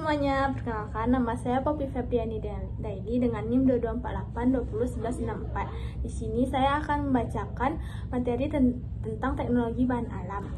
semuanya, perkenalkan nama saya Poppy Febriani Daily dengan NIM 2248201164. Di sini saya akan membacakan materi tentang teknologi bahan alam.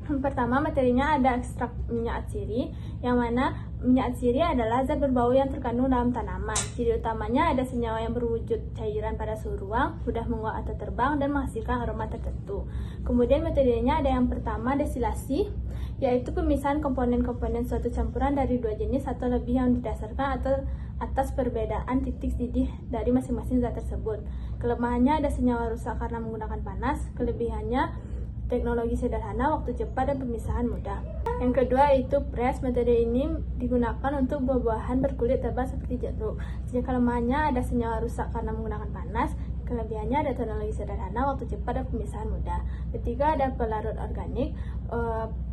Yang pertama, materinya ada ekstrak minyak atsiri, yang mana minyak atsiri adalah zat berbau yang terkandung dalam tanaman. Ciri utamanya ada senyawa yang berwujud cairan pada suhu ruang, mudah menguap atau terbang, dan menghasilkan aroma tertentu. Kemudian metodenya ada yang pertama, destilasi, yaitu pemisahan komponen-komponen suatu campuran dari dua jenis atau lebih yang didasarkan atau atas perbedaan titik didih dari masing-masing zat tersebut. Kelemahannya ada senyawa rusak karena menggunakan panas, kelebihannya teknologi sederhana, waktu cepat, dan pemisahan mudah. Yang kedua yaitu press. Metode ini digunakan untuk buah-buahan berkulit tebal seperti jeruk. Sejak kelemahannya ada senyawa rusak karena menggunakan panas, kelebihannya ada teknologi sederhana, waktu cepat, dan pemisahan mudah. Ketiga ada pelarut organik.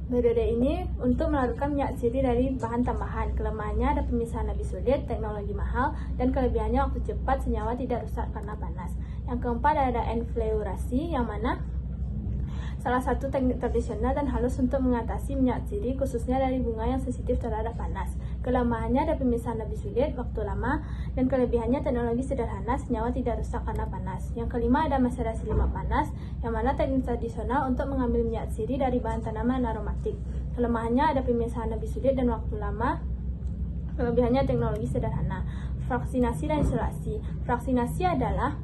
Metode ini untuk melarutkan minyak atsiri dari bahan tambahan. Kelemahannya ada pemisahan lebih sulit, teknologi mahal, dan kelebihannya waktu cepat, senyawa tidak rusak karena panas. Yang keempat ada enfleurasi, yang mana salah satu teknik tradisional dan halus untuk mengatasi minyak atsiri, khususnya dari bunga yang sensitif terhadap panas. Kelemahannya ada pemisahan lebih sulit, waktu lama, dan kelebihannya teknologi sederhana, senyawa tidak rusak karena panas. Yang kelima ada maserasi lemak panas, yang mana teknik tradisional untuk mengambil minyak atsiri dari bahan tanaman aromatik. Kelemahannya ada pemisahan lebih sulit dan waktu lama, kelebihannya teknologi sederhana. Fraksinasi dan isolasi. Fraksinasi adalah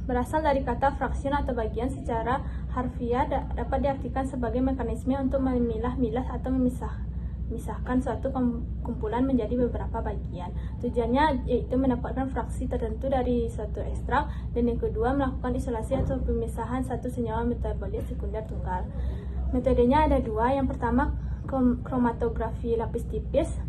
berasal dari kata fraction atau bagian. Secara harfiah dapat diartikan sebagai mekanisme untuk memilah-milah atau memisahkan suatu kumpulan menjadi beberapa bagian. Tujuannya yaitu mendapatkan fraksi tertentu dari suatu ekstrak, dan yang kedua melakukan isolasi atau pemisahan satu senyawa metabolit sekunder tunggal. Metodenya ada dua, yang pertama kromatografi lapis tipis,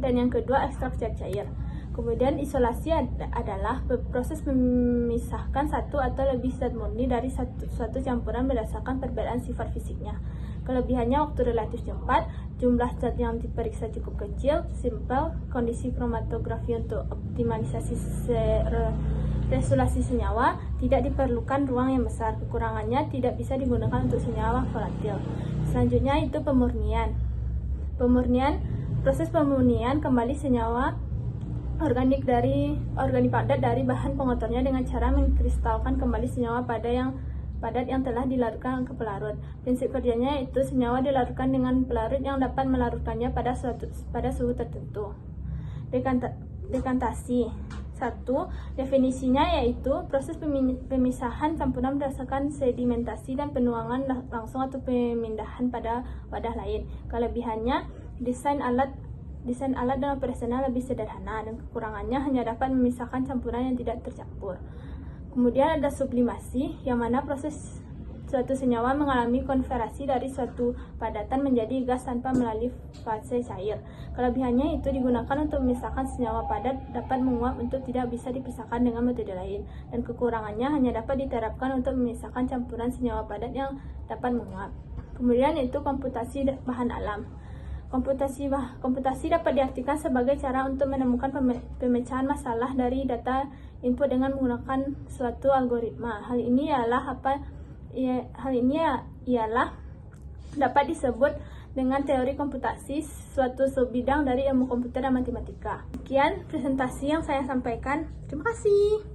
dan yang kedua ekstrak zat cair. Kemudian isolasi adalah proses memisahkan satu atau lebih zat murni dari suatu campuran berdasarkan perbedaan sifat fisiknya. Kelebihannya waktu relatif cepat, jumlah zat yang diperiksa cukup kecil, simple, kondisi kromatografi untuk optimalisasi resolusi senyawa, tidak diperlukan ruang yang besar. Kekurangannya tidak bisa digunakan untuk senyawa volatil. Selanjutnya itu pemurnian. Proses pemurnian kembali senyawa organik padat dari bahan pengotornya dengan cara mengkristalkan kembali senyawa padat yang telah dilarutkan ke pelarut. Prinsip kerjanya yaitu senyawa dilarutkan dengan pelarut yang dapat melarutkannya pada suhu tertentu. Dekantasi. 1. Definisinya yaitu proses pemisahan campuran berdasarkan sedimentasi dan penuangan langsung atau pemindahan pada wadah lain. Kelebihannya desain alat dan operasional lebih sederhana, dan kekurangannya hanya dapat memisahkan campuran yang tidak tercampur. Kemudian ada sublimasi, yang mana proses suatu senyawa mengalami konversi dari suatu padatan menjadi gas tanpa melalui fase cair. Kelebihannya itu digunakan untuk memisahkan senyawa padat, dapat menguap untuk tidak bisa dipisahkan dengan metode lain, dan kekurangannya hanya dapat diterapkan untuk memisahkan campuran senyawa padat yang dapat menguap. Kemudian itu komputasi bahan alam. Komputasi dapat diartikan sebagai cara untuk menemukan pemecahan masalah dari data input dengan menggunakan suatu algoritma. Hal ini ialah dapat disebut dengan teori komputasi, suatu subbidang dari ilmu komputer dan matematika. Sekian presentasi yang saya sampaikan. Terima kasih.